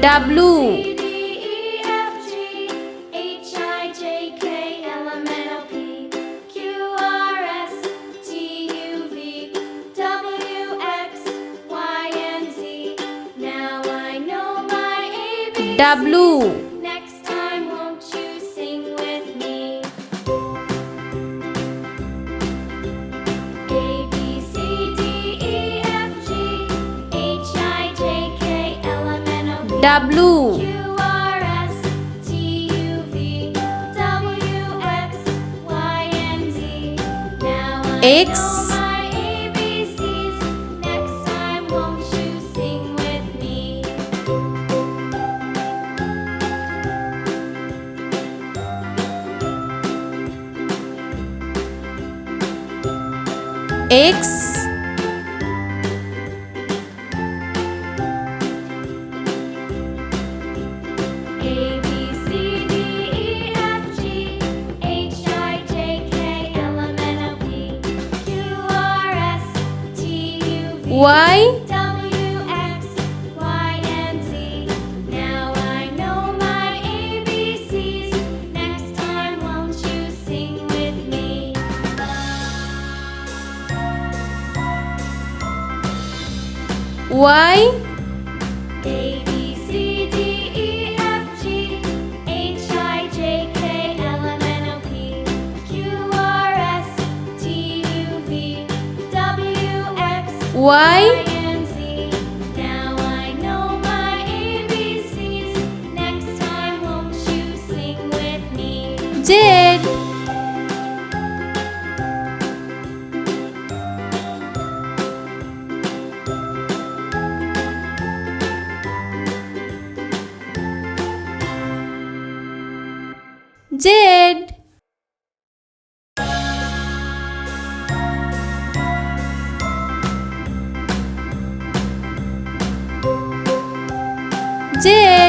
W W Next time, won't you sing with me? A, B, C, D, E, F, G, H, I, J, K, L, M, N, O, P, W Q, R, S, T, U, V, W, X, Y, and Z. Now I X know my ABCs. Next time, won't you sing with me? X A, B, C, D, E, F, G, H, I, J, K, L, M, N, O, P, Q, R, S, T, U, V, Y W, X, Y, and Z. Now I know my ABCs. Next time, won't you sing with me? Y A, B, C, D, E, F, G, H, I, J, K, L, M, N, O, P, Q, R, S, T, U, V, W, X, Y and Z. Now I know my ABCs. Next time, won't you sing with me? Z Z Z